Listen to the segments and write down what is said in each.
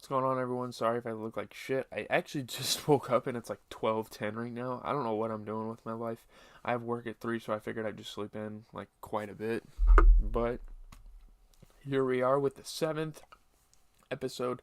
What's going on, everyone? Sorry if I look like shit. I actually just woke up and it's like 12:10 right now. I don't know what I'm doing with my life. I have work at 3, so I figured I'd just sleep in like quite a bit. But here we are with the 7th episode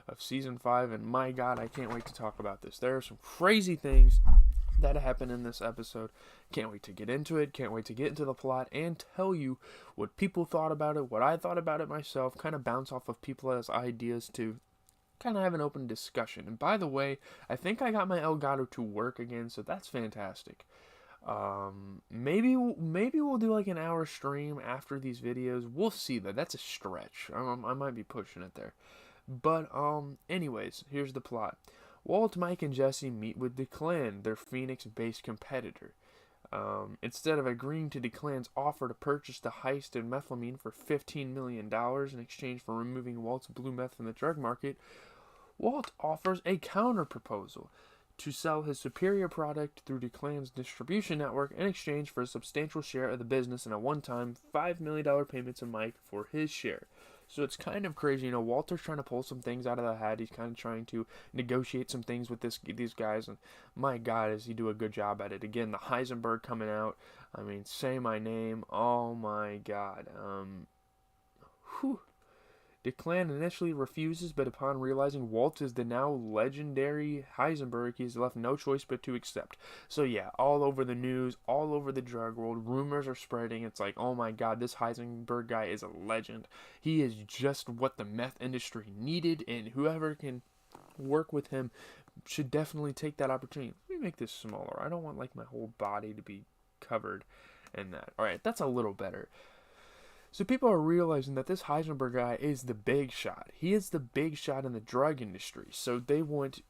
of season 5, and my god, I can't wait to talk about this. There are some crazy things that happened in this episode. Can't wait to get into it. Can't wait to get into the plot and tell you what people thought about it, what I thought about it myself, kind of bounce off of people's ideas to kind of have an open discussion. And by the way, I think I got my Elgato to work again, so that's fantastic. Maybe we'll do like an hour stream after these videos. We'll see that. That's a stretch. I might be pushing it there. But anyways, here's the plot. Walt, Mike, and Jesse meet with the Clan, their Phoenix-based competitor. Instead of agreeing to the Clan's offer to purchase the heist and methylamine for $15 million in exchange for removing Walt's blue meth from the drug market, Walt offers a counter-proposal to sell his superior product through the Clan's distribution network in exchange for a substantial share of the business and a one-time $5 million payment to Mike for his share. So it's kind of crazy, Walter's trying to pull some things out of the hat. He's kind of trying to negotiate some things with these guys, and my god, does he do a good job at it. Again, the Heisenberg coming out. I mean, say my name. Oh my god. Whew. The Clan initially refuses, but upon realizing Walt is the now legendary Heisenberg, he's left no choice but to accept. So yeah, all over the news, all over the drug world, rumors are spreading. It's like, oh my god, this Heisenberg guy is a legend. He is just what the meth industry needed, and whoever can work with him should definitely take that opportunity. Let me make this smaller. I don't want like my whole body to be covered in that. Alright, that's a little better. So people are realizing that this Heisenberg guy is the big shot. He is the big shot in the drug industry. So they want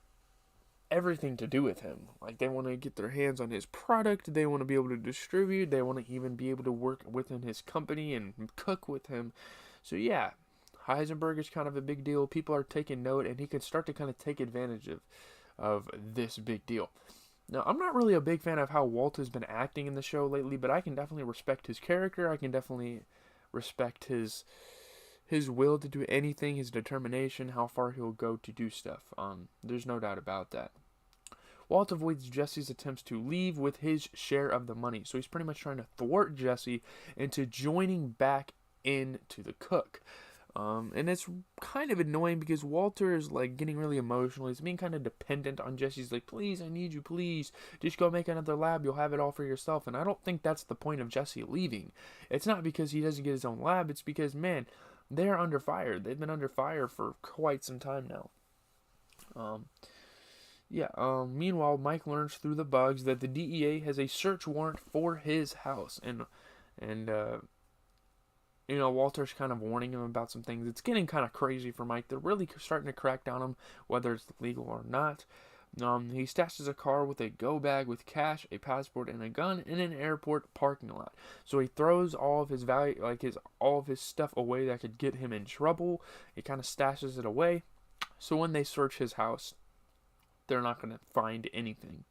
everything to do with him. Like, they want to get their hands on his product. They want to be able to distribute. They want to even be able to work within his company and cook with him. So yeah, Heisenberg is kind of a big deal. People are taking note, and he can start to kind of take advantage of this big deal. Now, I'm not really a big fan of how Walt has been acting in the show lately, but I can definitely respect his character. I can definitely respect his will to do anything, his determination, how far he'll go to do stuff. There's no doubt about that. Walt avoids Jesse's attempts to leave with his share of the money, so he's pretty much trying to thwart Jesse into joining back into the cook. And it's kind of annoying because Walter is like getting really emotional. He's being kind of dependent on Jesse. He's like, please, I need you, please. Just go make another lab. You'll have it all for yourself. And I don't think that's the point of Jesse leaving. It's not because he doesn't get his own lab. It's because, man, they're under fire. They've been under fire for quite some time now. Meanwhile, Mike learns through the bugs that the DEA has a search warrant for his house. And Walter's kind of warning him about some things. It's getting kind of crazy for Mike. They're really starting to crack down on him, whether it's legal or not. He stashes a car with a go bag with cash, a passport, and a gun in an airport parking lot. So he throws all of his all of his stuff away that could get him in trouble. He kind of stashes it away. So when they search his house, they're not going to find anything.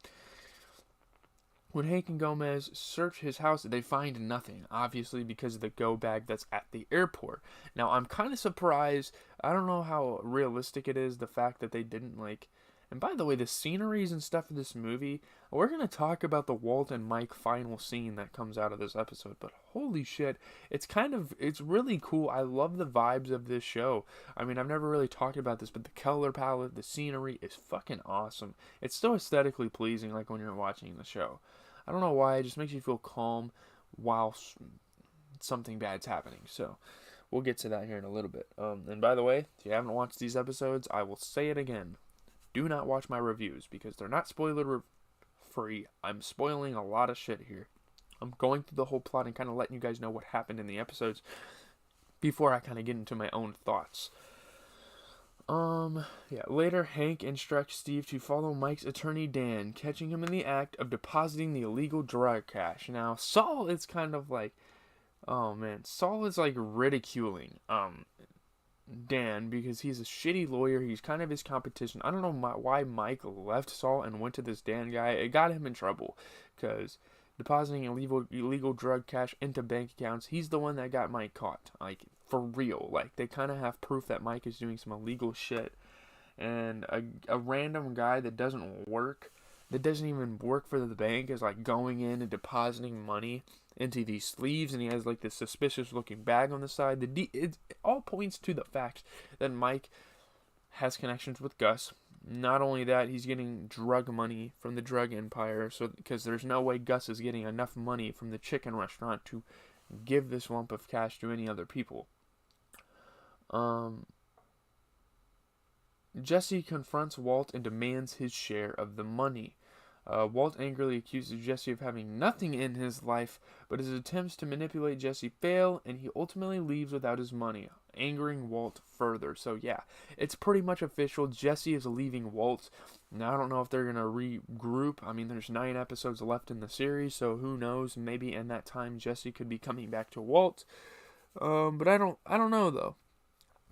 When Hank and Gomez search his house, they find nothing, obviously because of the go bag that's at the airport. Now, I'm kind of surprised. I don't know how realistic it is, the fact that they didn't, and by the way, the sceneries and stuff of this movie, we're going to talk about the Walt and Mike final scene that comes out of this episode, but holy shit, it's really cool. I love the vibes of this show. I mean, I've never really talked about this, but the color palette, the scenery is fucking awesome. It's so aesthetically pleasing, like when you're watching the show. I don't know why, it just makes you feel calm while something bad's happening, so we'll get to that here in a little bit. And by the way, if you haven't watched these episodes, I will say it again. Do not watch my reviews, because they're not spoiler free. I'm spoiling a lot of shit here. I'm going through the whole plot and kind of letting you guys know what happened in the episodes before I kind of get into my own thoughts. Later, Hank instructs Steve to follow Mike's attorney Dan, catching him in the act of depositing the illegal drug cash. Now, Saul is kind of like, Saul is like ridiculing, Dan, because he's a shitty lawyer. He's kind of his competition. I don't know why Mike left Saul and went to this Dan guy. It got him in trouble, because depositing illegal drug cash into bank accounts, he's the one that got Mike caught. Like, for real. Like, they kind of have proof that Mike is doing some illegal shit. and a random guy that doesn't even work for the bank is like going in and depositing money into these sleeves, and he has like this suspicious looking bag on the side. It all points to the fact that Mike has connections with Gus. Not only that, he's getting drug money from the drug empire, so because there's no way Gus is getting enough money from the chicken restaurant to give this lump of cash to any other people. Jesse confronts Walt and demands his share of the money. Walt angrily accuses Jesse of having nothing in his life, but his attempts to manipulate Jesse fail, and he ultimately leaves without his money, angering Walt further. So yeah, it's pretty much official. Jesse is leaving Walt. Now I don't know if they're gonna regroup. I mean, there's 9 episodes left in the series, so who knows? Maybe in that time Jesse could be coming back to Walt. But I don't know though.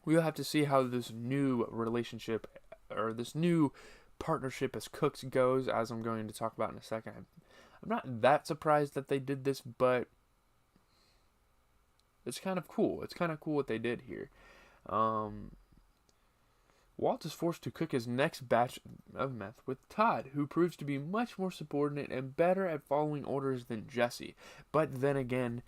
We'll have to see how this new relationship or this new partnership as cooks goes, as I'm going to talk about in a second. I'm not that surprised that they did this, but it's kind of cool. It's kind of cool what they did here. Walt is forced to cook his next batch of meth with Todd, who proves to be much more subordinate and better at following orders than Jesse. But then again,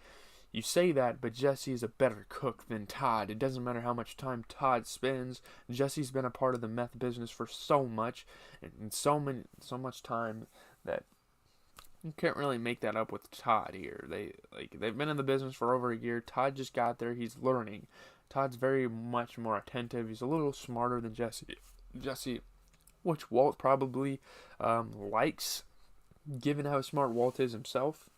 you say that, but Jesse is a better cook than Todd. It doesn't matter how much time Todd spends. Jesse's been a part of the meth business for so much, and so much time that you can't really make that up with Todd here. They've been in the business for over a year. Todd just got there. He's learning. Todd's very much more attentive. He's a little smarter than Jesse, which Walt probably likes, given how smart Walt is himself.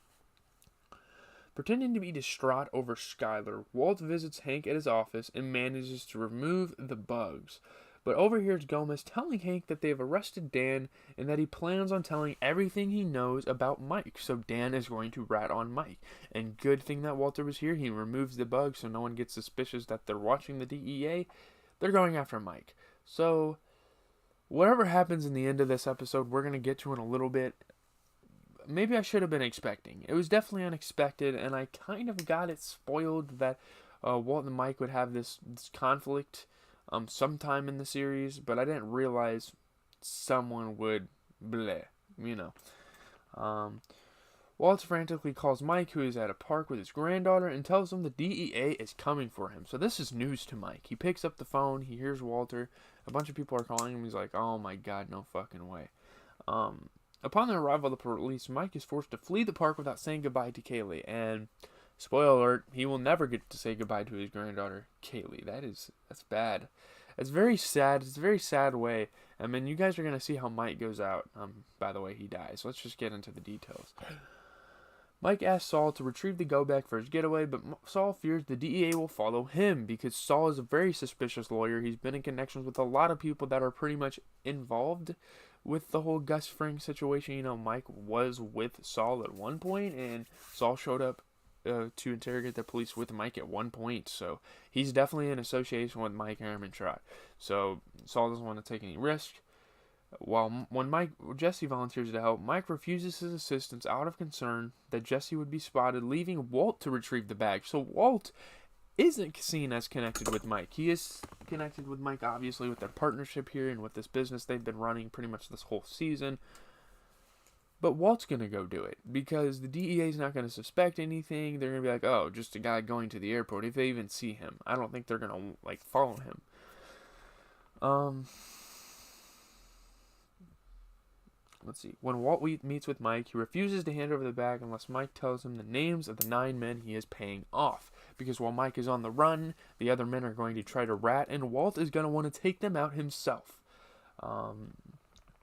Pretending to be distraught over Skylar, Walt visits Hank at his office and manages to remove the bugs, but overhears Gomez telling Hank that they have arrested Dan and that he plans on telling everything he knows about Mike, so Dan is going to rat on Mike. And good thing that Walter was here, he removes the bugs so no one gets suspicious that they're watching the DEA. They're going after Mike. So, whatever happens in the end of this episode, we're going to get to in a little bit. Maybe I should have been expecting. It was definitely unexpected, and I kind of got it spoiled that Walt and Mike would have this conflict sometime in the series, but I didn't realize someone would Walt frantically calls Mike, who is at a park with his granddaughter, and tells him the DEA is coming for him. So this is news to Mike. He picks up the phone, he hears Walter, a bunch of people are calling him, he's like, oh my god, no fucking way. Upon the arrival of the police, Mike is forced to flee the park without saying goodbye to Kaylee. And, spoiler alert, he will never get to say goodbye to his granddaughter, Kaylee. That's bad. It's very sad. It's a very sad way. I mean, you guys are going to see how Mike goes out. By the way, he dies. Let's just get into the details. Mike asks Saul to retrieve the go-bag for his getaway, but Saul fears the DEA will follow him because Saul is a very suspicious lawyer. He's been in connections with a lot of people that are pretty much involved with the whole Gus Fring situation. You know, Mike was with Saul at one point, and Saul showed up to interrogate the police with Mike at one point. So he's definitely in association with Mike Ehrmantraut. So Saul doesn't want to take any risk. When Jesse volunteers to help, Mike refuses his assistance out of concern that Jesse would be spotted, leaving Walt to retrieve the bag. So Walt isn't seen as connected with Mike. He is connected with Mike, obviously, with their partnership here and with this business they've been running pretty much this whole season. But Walt's going to go do it because the DEA is not going to suspect anything. They're going to be like, oh, just a guy going to the airport, if they even see him. I don't think they're going to, follow him. Let's see. When Walt meets with Mike, he refuses to hand over the bag unless Mike tells him the names of the 9 men he is paying off. Because while Mike is on the run, the other men are going to try to rat, and Walt is going to want to take them out himself.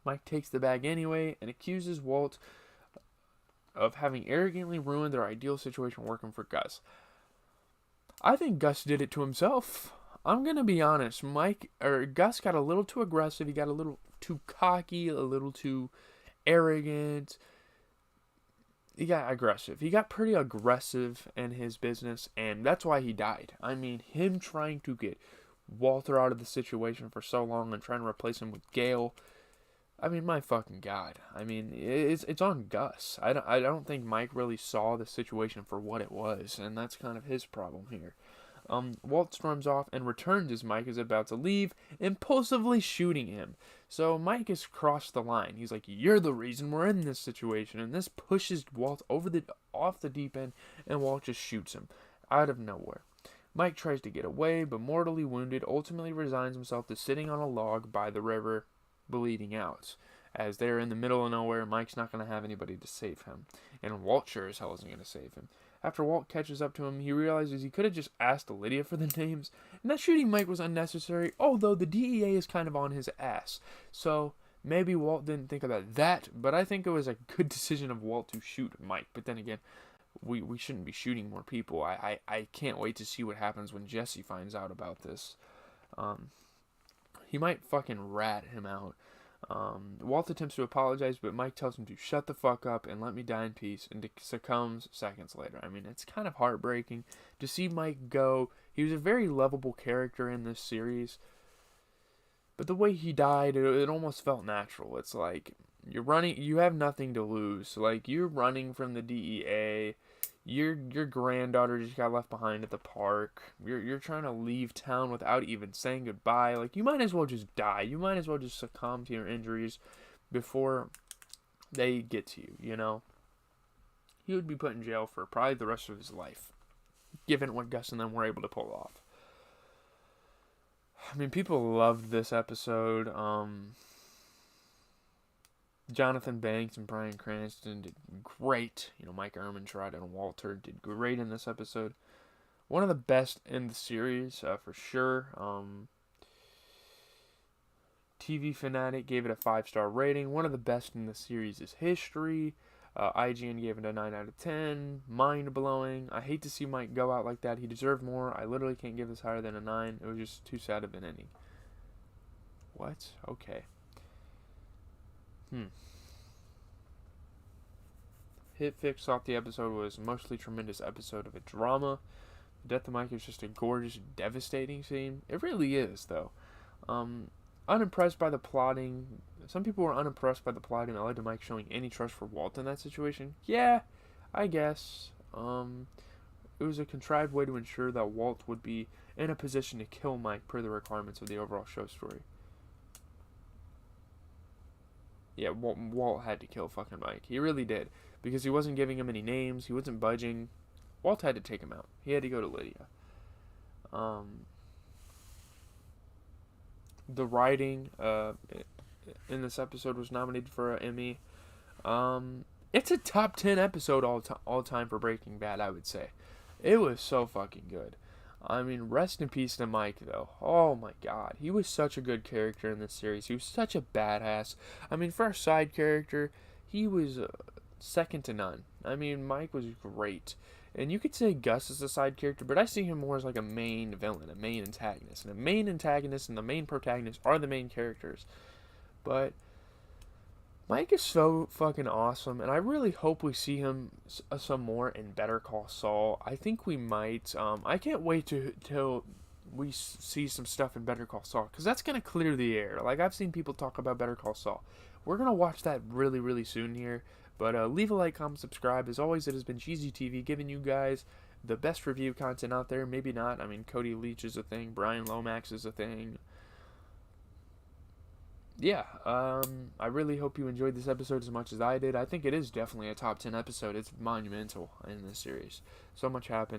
Mike takes the bag anyway and accuses Walt of having arrogantly ruined their ideal situation working for Gus. I think Gus did it to himself. I'm going to be honest. Gus got a little too aggressive. He got a little too cocky, a little too arrogant. He got aggressive. He got pretty aggressive in his business, and that's why he died. I mean, him trying to get Walter out of the situation for so long and trying to replace him with Gale. I mean, my fucking god. I mean, it's on Gus. I don't think Mike really saw the situation for what it was, and that's kind of his problem here. Walt storms off and returns as Mike is about to leave, impulsively shooting him. So Mike has crossed the line. He's like, "You're the reason we're in this situation," and this pushes Walt off the deep end, and Walt just shoots him out of nowhere. Mike tries to get away, but mortally wounded, ultimately resigns himself to sitting on a log by the river, bleeding out. As they're in the middle of nowhere, Mike's not going to have anybody to save him, and Walt sure as hell isn't going to save him. After Walt catches up to him, he realizes he could have just asked Lydia for the names, and that shooting Mike was unnecessary, although the DEA is kind of on his ass. So maybe Walt didn't think about that, but I think it was a good decision of Walt to shoot Mike. But then again, we shouldn't be shooting more people. I can't wait to see what happens when Jesse finds out about this. He might fucking rat him out. Walt attempts to apologize, but Mike tells him to shut the fuck up and let me die in peace, and succumbs seconds later. I mean, it's kind of heartbreaking to see Mike go. He was a very lovable character in this series, but the way he died, it almost felt natural. It's like, you're running, you have nothing to lose. Like, you're running from the DEA. Your granddaughter just got left behind at the park. You're trying to leave town without even saying goodbye. Like, you might as well just die. You might as well just succumb to your injuries before they get to you, you know? He would be put in jail for probably the rest of his life, given what Gus and them were able to pull off. I mean, people loved this episode. Jonathan Banks and Bryan Cranston did great. You know, Mike Ehrmantraut and Walter did great in this episode. One of the best in the series, for sure. TV Fanatic gave it a 5-star rating. One of the best in the series' history. IGN gave it a 9 out of 10. Mind-blowing. I hate to see Mike go out like that. He deserved more. I literally can't give this higher than a 9. It was just too sad of an ending. What? Okay. Hitfix thought the episode was a mostly tremendous episode of a drama. The death of Mike is just a gorgeous, devastating scene. It really is, though. Unimpressed by the plotting. Some people were unimpressed by the plotting that led to Mike showing any trust for Walt in that situation. Yeah, I guess. It was a contrived way to ensure that Walt would be in a position to kill Mike per the requirements of the overall show story. Yeah, Walt had to kill fucking Mike. He really did. Because he wasn't giving him any names. He wasn't budging. Walt had to take him out. He had to go to Lydia. The writing in this episode was nominated for an Emmy. It's a top 10 episode all time for Breaking Bad, I would say. It was so fucking good. I mean, rest in peace to Mike, though. Oh my god. He was such a good character in this series. He was such a badass. I mean, for a side character, he was second to none. I mean, Mike was great. And you could say Gus is a side character, but I see him more as like a main villain, a main antagonist. And the main antagonist and the main protagonist are the main characters. But Mike is so fucking awesome, and I really hope we see him some more in Better Call Saul. I think we might. I can't wait till we see some stuff in Better Call Saul, because that's going to clear the air. Like, I've seen people talk about Better Call Saul. We're going to watch that really, really soon here. But leave a like, comment, subscribe. As always, it has been Cheesy TV, giving you guys the best review content out there. Maybe not. I mean, Cody Leach is a thing. Brian Lomax is a thing. Yeah, I really hope you enjoyed this episode as much as I did. I think it is definitely a top 10 episode. It's monumental in this series. So much happened.